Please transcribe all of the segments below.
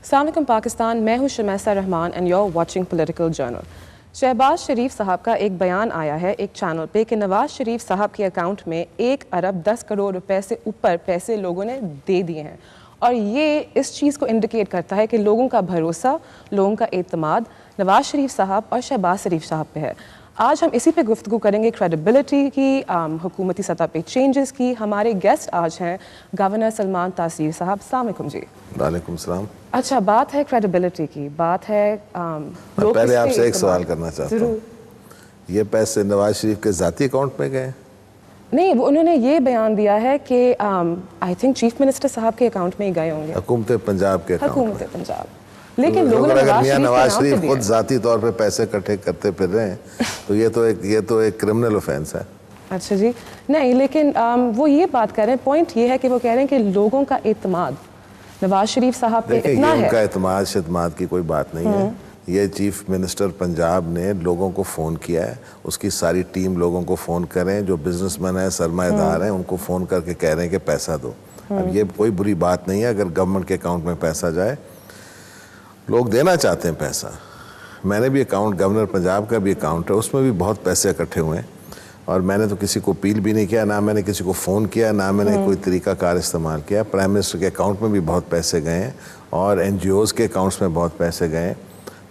السلام علیکم پاکستان، میں ہوں Shamaisa Rehman and you are watching political journal. Shehbaz Sharif sahab کا ایک بیان آیا ہے ایک چینل پہ کہ نواز شریف صاحب کے اکاؤنٹ میں 1 ارب 10 کروڑ روپے سے اوپر پیسے لوگوں نے دے دیے ہیں، اور یہ اس چیز کو انڈیکیٹ کرتا ہے کہ لوگوں کا بھروسہ، لوگوں کا اعتماد نواز شریف صاحب اور شہباز شریف صاحب پہ ہے۔ آج ہم اسی پہ گفتگو کریں گے، کریڈیبلٹی کی، حکومتی سطح پہ چینجز کی۔ ہمارے گیسٹ آج ہیں گورنر سلمان تاثیر صاحب۔ السلام علیکم جی۔ وعلیکم السلام۔ اچھا، بات ہے کریڈیبلٹی کی، بات ہے پہلے آپ سے ایک سوال کرنا چاہتا ہوں، یہ پیسے نواز شریف کے ذاتی اکاؤنٹ میں گئے؟ نہیں، وہ انہوں نے یہ بیان دیا ہے کہ آئی تھنک چیف منسٹر صاحب کے اکاؤنٹ میں ہی گئے ہوں گے، حکومت پنجاب کے اکاؤنٹ میں۔ حکومت پنجاب، لیکن لوگوں نے اگر نواز شریف خود ذاتی طور پہ پیسے اکٹھے کرتے پھر رہے ہیں تو یہ تو ایک کرمنل اوفینس ہے۔ اچھا جی، نہیں لیکن وہ یہ بات کر رہے ہیں، پوائنٹ یہ ہے کہ وہ کہہ رہے ہیں کہ لوگوں کا اعتماد نواز شریف صاحب پہ اتنا ہے۔ ان کا اعتماد شتماد کی کوئی بات نہیں ہے، یہ چیف منسٹر پنجاب نے لوگوں کو فون کیا ہے، اس کی ساری ٹیم لوگوں کو فون کریں، جو بزنس مین ہیں، سرمایہ دار ہیں، ان کو فون کر کے کہہ رہے ہیں کہ پیسہ دو۔ اب یہ کوئی بری بات نہیں ہے اگر گورنمنٹ کے اکاؤنٹ میں پیسہ جائے، لوگ دینا چاہتے ہیں پیسہ۔ میں نے بھی اکاؤنٹ، گورنر پنجاب کا بھی اکاؤنٹ ہے، اس میں بھی بہت پیسے اکٹھے ہوئے ہیں، اور میں نے تو کسی کو اپیل بھی نہیں کیا، نہ میں نے کسی کو فون کیا، نہ میں نے کوئی طریقہ کار استعمال کیا۔ پرائم منسٹر کے اکاؤنٹ میں بھی بہت پیسے گئے ہیں، اور این جی اوز کے اکاؤنٹس میں بہت پیسے گئے ہیں،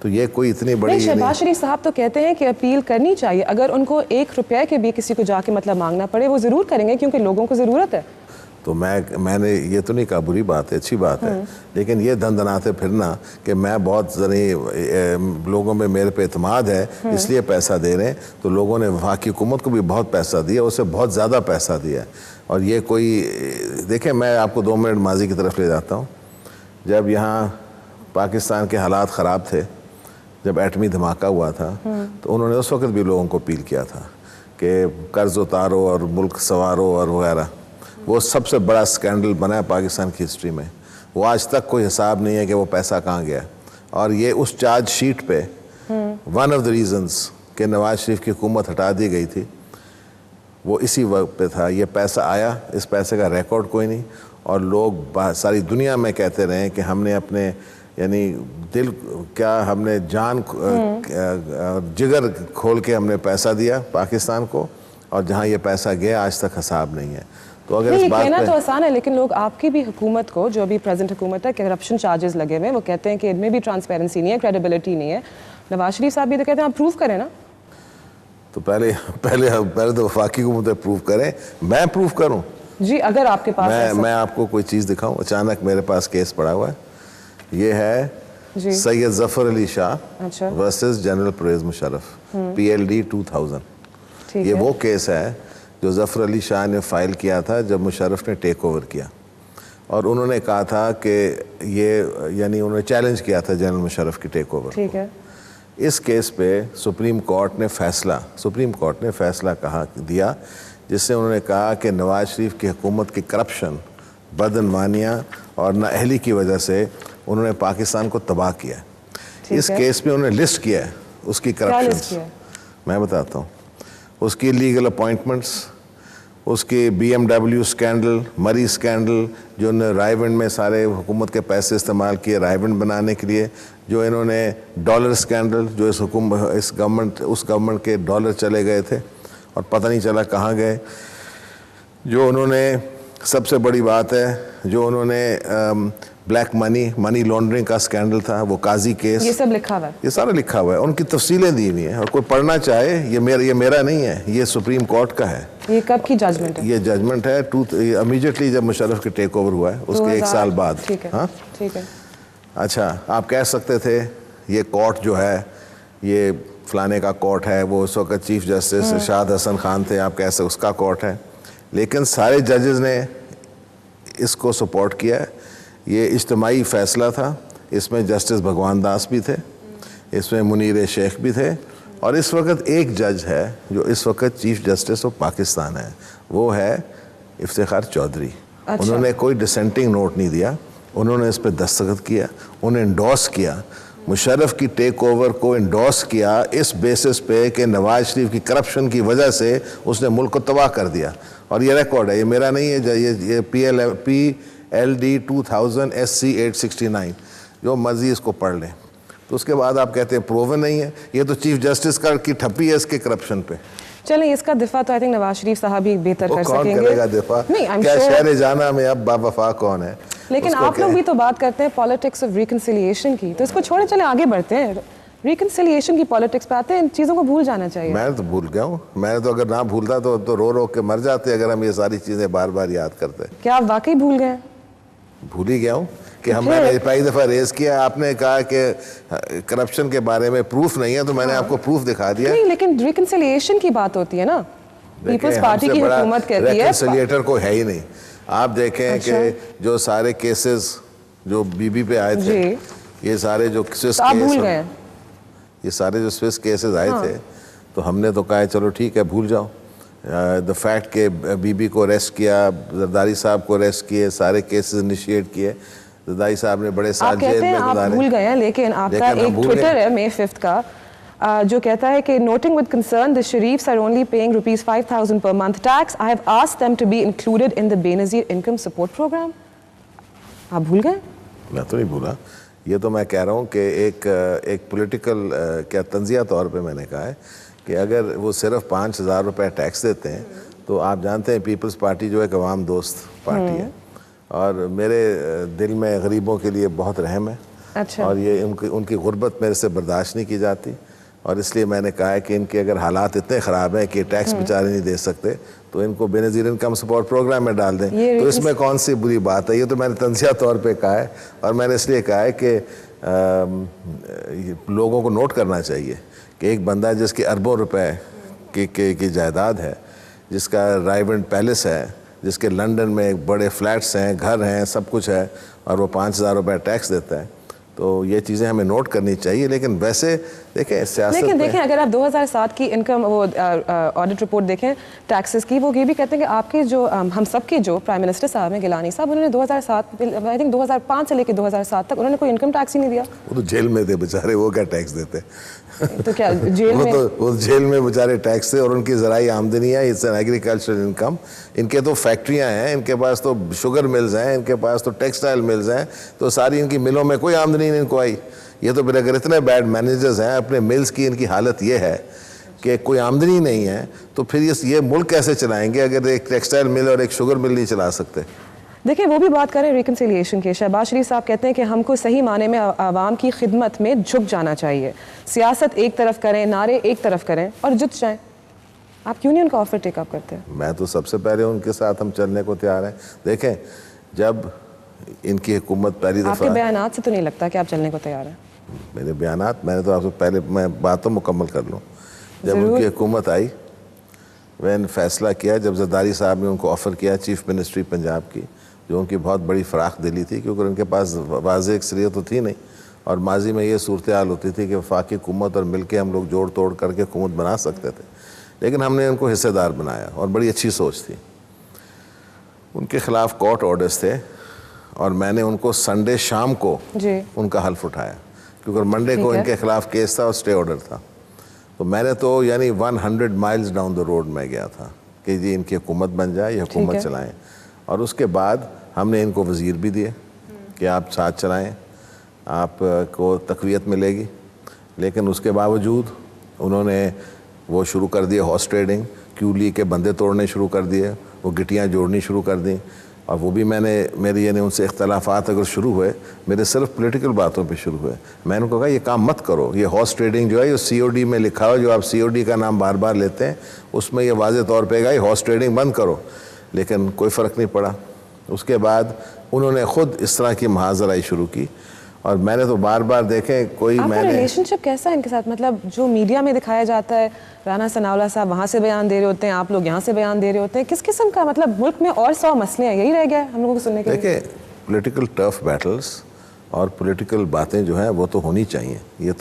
تو یہ کوئی اتنی بڑی شہباز شریف صاحب تو کہتے ہیں کہ اپیل کرنی چاہیے، اگر ان کو 1 روپے کے بھی کسی کو جا کے مطلب مانگنا پڑے وہ ضرور کریں گے کیونکہ لوگوں کو ضرورت ہے۔ تو میں نے یہ تو نہیں کہا بری بات ہے، اچھی بات ہے، لیکن یہ دندناتے پھرنا کہ میں بہت لوگوں میں میرے پہ اعتماد ہے اس لیے پیسہ دے رہے ہیں، تو لوگوں نے وفاقی حکومت کو بھی بہت پیسہ دیا، اسے بہت زیادہ پیسہ دیا ہے۔ اور یہ کوئی دیکھیں، میں آپ کو 2 منٹ ماضی کی طرف لے جاتا ہوں۔ جب یہاں پاکستان کے حالات خراب تھے، جب ایٹمی دھماکہ ہوا تھا، تو انہوں نے اس وقت بھی لوگوں کو اپیل کیا تھا کہ قرض اتارو اور ملک سنوارو اور وغیرہ۔ وہ سب سے بڑا اسکینڈل بنا ہے پاکستان کی ہسٹری میں، وہ آج تک کوئی حساب نہیں ہے کہ وہ پیسہ کہاں گیا، اور یہ اس چارج شیٹ پہ ون آف دا ریزنز کہ نواز شریف کی حکومت ہٹا دی گئی تھی وہ اسی وقت پہ تھا۔ یہ پیسہ آیا، اس پیسے کا ریکارڈ کوئی نہیں، اور لوگ ساری دنیا میں کہتے رہے کہ ہم نے اپنے یعنی دل کیا، ہم نے جان جگر کھول کے ہم نے پیسہ دیا پاکستان کو، اور جہاں یہ پیسہ گیا آج تک حساب نہیں ہے۔ تو اگر اس بات کہنا تو آسان ہے، لیکن لوگ آپ کی بھی حکومت کو، جو ابھی پریزنٹ حکومت ہے، کرپشن چارجز لگے ہوئے ہیں، وہ کہتے ہیں کہ ان میں بھی ٹرانسپیرنسی نہیں ہے، کریڈیبلٹی نہیں ہے۔ نواز شریف صاحب بھی تو کہتے ہیں آپ پروف کریں نا۔ تو پہلے تو وفاقی حکومت پروف کریں، میں پروف کروں جی؟ اگر آپ کے پاس میں آپ کو کوئی چیز دکھاؤں، اچانک میرے پاس کیس پڑا ہوا ہے، یہ ہے Syed Zafar Ali Shah versus general Pervez Musharraf, PLD 2000۔ یہ وہ کیس ہے جو ظفر علی شاہ نے فائل کیا تھا جب مشرف نے ٹیک اوور کیا، اور انہوں نے کہا تھا کہ یہ یعنی انہوں نے چیلنج کیا تھا جنرل مشرف کی ٹیک اوور۔ ٹھیک ہے، اس کیس پہ سپریم کورٹ نے فیصلہ کہا دیا، جس سے انہوں نے کہا کہ نواز شریف کی حکومت کی کرپشن، بدعنوانیاں اور نااہلی کی وجہ سے انہوں نے پاکستان کو تباہ کیا ہے۔ اس کیس میں انہوں نے لسٹ کیا ہے اس کی کرپشنز، میں بتاتا ہوں، اس کی لیگل اپوائنٹمنٹس، اس کی BMW اسکینڈل، مری اسکینڈل، جو انہوں نے رائے ونڈ میں سارے حکومت کے پیسے استعمال کیے رائے ونڈ بنانے کے لیے، جو انہوں نے ڈالر اسکینڈل، جو اس گورنمنٹ کے ڈالر چلے گئے تھے اور پتہ نہیں چلا کہاں گئے، جو انہوں نے سب سے بڑی بات ہے جو انہوں نے بلیک منی لانڈرنگ کا اسکینڈل تھا، وہ قاضی کیس، یہ سب لکھا ہوا ہے، یہ سارا لکھا ہوا ہے، ان کی تفصیلیں دی ہوئی ہیں، اور کوئی پڑھنا چاہے، یہ میرا نہیں ہے، یہ سپریم کورٹ کا ہے۔ یہ کب کی ججمنٹ ہے؟ یہ ججمنٹ ہے امیجیٹلی جب مشرف کے ٹیک اوور ہوا ہے اس کے 1 سال بعد۔ ہاں ٹھیک ہے۔ اچھا، آپ کہہ سکتے تھے یہ کورٹ جو ہے یہ فلانے کا کورٹ ہے، وہ اس وقت چیف جسٹس ارشاد حسن خان تھے، آپ کہہ سکتے اس کا کورٹ ہے، لیکن سارے ججز نے اس کو سپورٹ کیا ہے۔ یہ اجتماعی فیصلہ تھا، اس میں جسٹس بھگوان داس بھی تھے، اس میں منیر شیخ بھی تھے، اور اس وقت ایک جج ہے جو اس وقت چیف جسٹس آف پاکستان ہے، وہ ہے افتخار چودھری۔ انہوں نے کوئی ڈسینٹنگ نوٹ نہیں دیا، انہوں نے اس پہ دستخط کیا، انہیں انڈورس کیا، مشرف کی ٹیک اوور کو انڈورس کیا اس بیسس پہ کہ نواز شریف کی کرپشن کی وجہ سے اس نے ملک کو تباہ کر دیا، اور یہ ریکارڈ ہے، یہ میرا نہیں ہے، یہ PLD 2000 SC 869۔ جو مرضی اس کو پڑھ لیں. تو اس کے بعد آپ کہتے ہیں پروون نہیں ہے. یہ تو چیف جسٹس کی ٹھپی ہے اس کے کرپشن پہ. چلیں اس کا دفاع تو آئی تھنک نواز شریف صاحب ہی بہتر کر سکیں گے. کون کرے گا دفاع؟ کیا شہر جانا میں اب باوفا کون ہے؟ لیکن آپ لوگ بھی تو بات کرتے ہیں پالیٹکس آف ریکنسیلیشن کی, تو اس کو چھوڑے چلیں آگے بڑھتے ہیں. ریکنسیلیشن کی پالیٹکس پہ آتے ہیں, ان چیزوں کو بھول جانا چاہیے. میں تو بھول گیا ہوں. میں تو اگر نہ بھولتا تو رو رو کے مر جاتے اگر ہم یہ ساری چیزیں بار بار یاد کرتے. کیا آپ واقعی بھول گئے؟ بھول ہی گیا ہوں کہ میں نے پہلی دفعہ ریز کیا. آپ نے کہا کہ کرپشن کے بارے میں پروف نہیں ہے, تو میں نے آپ کو پروف دکھا دیا. نہیں, لیکن ریکنسیلیشن کی بات ہوتی ہے نا, پیپلز پارٹی کی حکومت کہتی ہے. ریکنسیلیٹر کو ہے ہی نہیں. آپ دیکھیں کہ جو سارے کیسز جو بی بی پہ آئے تھے, یہ سارے جو سوئس آپ بھول گئے, یہ سارے جو سوئس کیسز آئے تھے, تو ہم نے تو کہا چلو ٹھیک ہے بھول جاؤ. دا فیکٹ کہ بی بی کو اریسٹ کیا, زرداری صاحب کو اریسٹ کیے, سارے کیسز انیشیٹ کیے. زرداری صاحب نے بڑے سال جیل میں گزارے. آپ بھول گئے ہیں, لیکن آپ کا ایک ٹویٹر ہے May 5 کا جو کہتا ہے کہ noting with concern the Sharifs are only paying rupees 5,000 per month tax. I have asked them to be included in the Benazir income support program. آپ بھول گئے؟ میں تو نہیں بھولا. یہ تو میں کہہ رہا ہوں کہ ایک پولیٹیکل کیا تنزیہ طور پہ میں نے کہا ہے کہ اگر وہ صرف 5,000 روپے ٹیکس دیتے ہیں, تو آپ جانتے ہیں پیپلز پارٹی جو ایک عوام دوست پارٹی ہے, اور میرے دل میں غریبوں کے لیے بہت رحم ہے. اور یہ ان کی غربت میرے سے برداشت نہیں کی جاتی, اور اس لیے میں نے کہا ہے کہ ان کے اگر حالات اتنے خراب ہیں کہ ٹیکس بیچارے نہیں دے سکتے, تو ان کو بے نظیر انکم سپورٹ پروگرام میں ڈال دیں. تو اس میں کون سی بری بات ہے؟ یہ تو میں نے تنزیہ طور پہ کہا ہے, اور میں نے اس لیے کہا ہے کہ لوگوں کو نوٹ کرنا چاہیے کہ ایک بندہ جس کے اربوں روپے کی جائیداد ہے, جس کا رائیونٹ پیلس ہے, جس کے لنڈن میں بڑے فلیٹس ہیں, گھر ہیں, سب کچھ ہے, اور وہ 5,000 روپے ٹیکس دیتا ہے, تو یہ چیزیں ہمیں نوٹ کرنی چاہیے. لیکن ویسے دیکھیں سیاست, لیکن دیکھیں اگر آپ 2007 کی انکم وہ آڈٹ رپورٹ دیکھیں ٹیکسز کی, وہ یہ بھی کہتے ہیں کہ آپ کے جو ہم سب کے جو پرائم منسٹر صاحب ہیں گیلانی صاحب, انہوں نے 2007 آئی تھنک 2005 سے لے کے 2007 تک انہوں نے کوئی انکم ٹیکس ہی نہیں دیا. وہ تو جیل میں تھے بیچارے, وہ کیا ٹیکس دیتے؟ تو کیا جیل میں وہ جیل میں بیچارے ٹیکس تھے, اور ان کی زرعی آمدنی ہے, اٹس این ایگریکلچرل انکم. ان کے تو فیکٹریاں ہیں, ان کے پاس تو شوگر ملز ہیں, ان کے پاس تو ٹیکسٹائل ملز ہیں, تو ساری ان کی ملوں میں کوئی آمدنی نہیں ان کو آئی. یہ تو پھر اگر اتنے بیڈ مینیجرز ہیں اپنے ملز کی, ان کی حالت یہ ہے کہ کوئی آمدنی نہیں ہے, تو پھر یہ ملک کیسے چلائیں گے اگر ایک ٹیکسٹائل مل اور ایک شوگر مل نہیں چلا سکتے؟ دیکھیں وہ بھی بات کریں ریکنسیلیشن کے. شہباز شریف صاحب کہتے ہیں کہ ہم کو صحیح معنی میں عوام کی خدمت میں جھک جانا چاہیے, سیاست ایک طرف کریں, نعرے ایک طرف کریں اور جت جائیں. آپ کیوں نہیں ان کا آفر ٹیک اپ کرتے ہیں؟ میں تو سب سے پہلے ان کے ساتھ ہم چلنے کو تیار ہیں. دیکھیں جب ان کی حکومت پہلی دفعہ, آپ کے بیانات سے تو نہیں لگتا کہ آپ چلنے کو تیار ہیں. میرے بیانات, میں نے تو آپ سے پہلے میں بات تو مکمل کر لوں. جب ان کی حکومت آئی, میں نے فیصلہ کیا, جب زرداری صاحب نے ان کو آفر کیا چیف منسٹری پنجاب کی, جو ان کی بہت بڑی فراخ دلی تھی, کیونکہ ان کے پاس واضح اکثریت تو تھی نہیں, اور ماضی میں یہ صورتحال ہوتی تھی کہ وفاقی حکومت اور مل کے ہم لوگ جوڑ توڑ کر کے حکومت بنا سکتے تھے, لیکن ہم نے ان کو حصے دار بنایا, اور بڑی اچھی سوچ تھی. ان کے خلاف کورٹ آرڈرز تھے, اور میں نے ان کو سنڈے شام کو ان کا حلف اٹھایا, کیونکہ منڈے کو ان کے خلاف کیس تھا اور اسٹے آرڈر تھا. تو میں نے تو یعنی 100 مائلز ڈاؤن دا روڈ میں گیا تھا کہ جی ان کی حکومت بن جائے, یہ حکومت چلائیں. اور اس کے بعد ہم نے ان کو وزیر بھی دیے کہ آپ ساتھ چلائیں, آپ کو تقویت ملے گی. لیکن اس کے باوجود انہوں نے وہ شروع کر دیے ہارس ٹریڈنگ, کیولی کے بندے توڑنے شروع کر دیے, وہ گٹیاں جوڑنی شروع کر دیں. اور وہ بھی میری یعنی ان سے اختلافات اگر شروع ہوئے, میرے صرف پولیٹیکل باتوں پہ شروع ہوئے. میں نے کہا یہ کام مت کرو, یہ ہارس ٹریڈنگ جو ہے یہ COD میں لکھا ہو, جو آپ COD کا نام بار بار لیتے ہیں, اس میں یہ واضح طور پہ گا یہ ہارس ٹریڈنگ بند کرو. لیکن کوئی فرق نہیں پڑا. اس کے بعد انہوں نے خود اس طرح کی محاذ آرائی شروع کی, اور میں نے تو بار بار دیکھیں کوئی میں نے ریلیشن شپ کیسا ہے ان کے ساتھ؟ مطلب جو میڈیا میں دکھایا جاتا ہے, رانا ثناءاللہ صاحب وہاں سے بیان دے رہے ہوتے ہیں, آپ لوگ یہاں سے بیان دے رہے ہوتے ہیں, کس قسم کا مطلب ملک میں اور 100 مسئلے ہیں, یہی رہ گیا ہم لوگوں کو سننے کے لیے؟ دیکھیں پولیٹیکل ٹف بیٹلز اور پولیٹیکل باتیں جو ہیں وہ تو ہونی چاہیے, یہ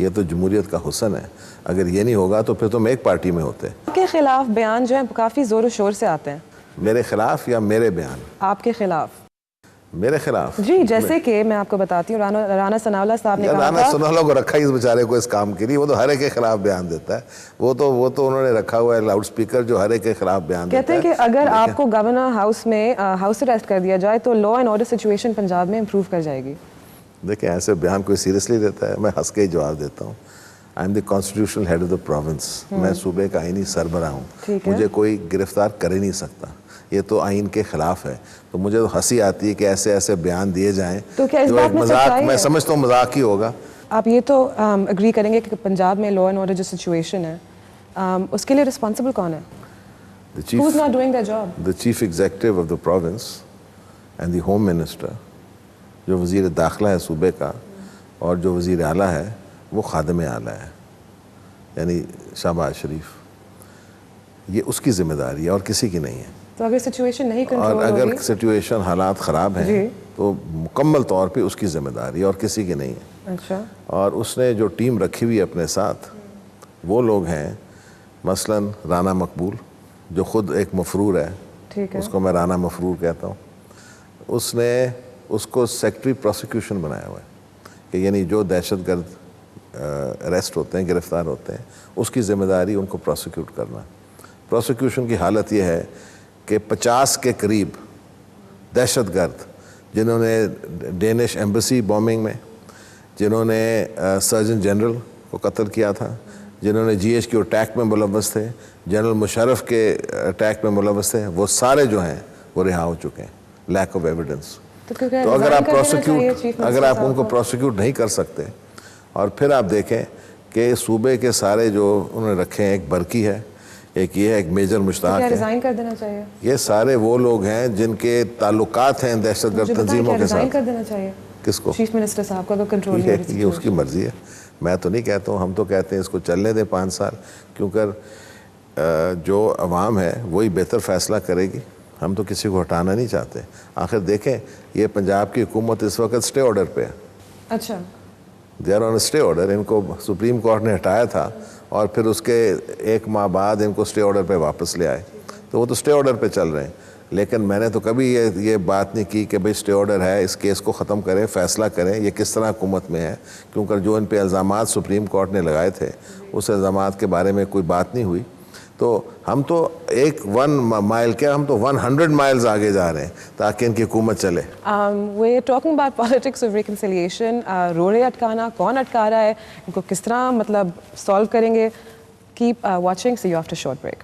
تو جمہوریت کا حسن ہے. اگر یہ نہیں ہوگا تو پھر تم ایک پارٹی میں ہوتے. آپ کے خلاف بیان جو ہیں کافی زور و شور سے آتے ہیں. میرے خلاف یا میرے بیان؟ آپ کے خلاف. میرے خلاف جی, جیسے کہ میں آپ کو بتاتی ہوں, رانا ثناءاللہ صاحب نے کہا تھا, رانا ثناءاللہ کو رکھا اس بیچارے کو اس کام کے لیے, وہ تو ہر ایک کے خلاف بیان دیتا ہے. وہ تو انہوں نے رکھا ہوا ہے لاؤڈ سپیکر جو ہر ایک کے خلاف بیان دیتا ہے. کہتے ہیں کہ اگر آپ کو گورنر ہاؤس میں ہاؤس اریسٹ کر دیا جائے تو law and order situation Punjab میں امپروو کر جائے گی. دیکھیں ایسے بیان کوئی سیریسلی لیتا ہے؟ میں ہنس کے ہی جواب دیتا ہوں. I am the constitutional head of the province. میں صوبے کا آئینی سربراہ ہوں. مجھے کوئی گرفتار کر ہی نہیں سکتا. یہ تو آئین کے خلاف ہے. تو مجھے تو ہنسی آتی ہے کہ ایسے ایسے بیان دیے جائیں جو ایک مذاق، میں سمجھتا ہوں مذاق ہی ہوگا. آپ یہ تو اگری کریں گے کہ پنجاب میں لا اینڈ آرڈر جو سچویشن ہے اس کے لیے رسپانسبل کون ہے؟ Who's not doing their job? The chief executive of the province and the home minister, جو وزیر داخلہ ہے صوبے کا اور جو وزیر اعلیٰ ہے وہ خادم اعلیٰ ہے، یعنی شہباز شریف. یہ اس کی ذمہ داری ہے اور کسی کی نہیں ہے. تو اگر سچویشن نہیں کنٹرول اور ہوگی، اگر سچویشن حالات خراب ہیں تو مکمل طور پہ اس کی ذمہ داری ہے اور کسی کی نہیں ہے. اچھا. اور اس نے جو ٹیم رکھی ہوئی اپنے ساتھ وہ لوگ ہیں مثلاً رانا مقبول جو خود ایک مفرور ہے، ٹھیک ہے، اس کو میں رانا مفرور کہتا ہوں. اس نے اس کو سیکٹری پروسیکیوشن بنایا ہوا ہے کہ یعنی جو دہشت گرد اریسٹ ہوتے ہیں، گرفتار ہوتے ہیں، اس کی ذمہ داری ان کو پروسیکیوٹ کرنا. پروسیکیوشن کی حالت یہ ہے کہ 50 کے قریب دہشت گرد جنہوں نے ڈینش ایمبیسی بومبنگ میں، جنہوں نے سرجن جنرل کو قتل کیا تھا، جنہوں نے جی ایچ کیو اٹیک میں ملوث تھے، جنرل مشرف کے اٹیک میں ملوث تھے، وہ سارے جو ہیں وہ رہا ہو چکے ہیں. Lack of evidence. تو اگر آپ ان کو پروسیکیوٹ نہیں کر سکتے، اور پھر آپ دیکھیں کہ صوبے کے سارے جو انہوں نے رکھے ہیں، ایک برقی ہے، ایک یہ ہے، ایک میجر مشتاق ہے، ریزائن کر دینا چاہیے. یہ سارے وہ لوگ ہیں جن کے تعلقات ہیں دہشت گرد تنظیموں کے ریزائن ساتھ. کر دینا چاہیے کس کو؟ چیف منسٹر صاحب کو. کنٹرول یہ اس کی مرضی ہے. میں تو نہیں کہتا ہوں، ہم تو کہتے ہیں اس کو چلنے دیں 5 سال، کیونکہ جو عوام ہے وہی بہتر فیصلہ کرے گی. ہم تو کسی کو ہٹانا نہیں چاہتے. آخر دیکھیں یہ پنجاب کی حکومت اس وقت سٹے آرڈر پہ ہے. اچھا. دے آر آن سٹے آرڈر. ان کو سپریم کورٹ نے ہٹایا تھا اور پھر اس کے 1 ماہ بعد ان کو سٹے آرڈر پہ واپس لے آئے. تو وہ تو سٹے آرڈر پہ چل رہے ہیں. لیکن میں نے تو کبھی یہ بات نہیں کی کہ بھئی سٹے آرڈر ہے، اس کیس کو ختم کریں، فیصلہ کریں یہ کس طرح حکومت میں ہے. کیونکہ جو ان پہ الزامات سپریم کورٹ نے لگائے تھے اس الزامات کے بارے میں کوئی بات نہیں ہوئی. تو ہم تو 1 مائل کیا، ہم تو 100 مائلز آگے جا رہے ہیں تاکہ ان کی حکومت چلے. We are talking about politics of reconciliation. روڑے اٹکانا، کون اٹکا رہا ہے، ان کو کس طرح مطلب سالو کریں گے. Keep watching. See you after short break.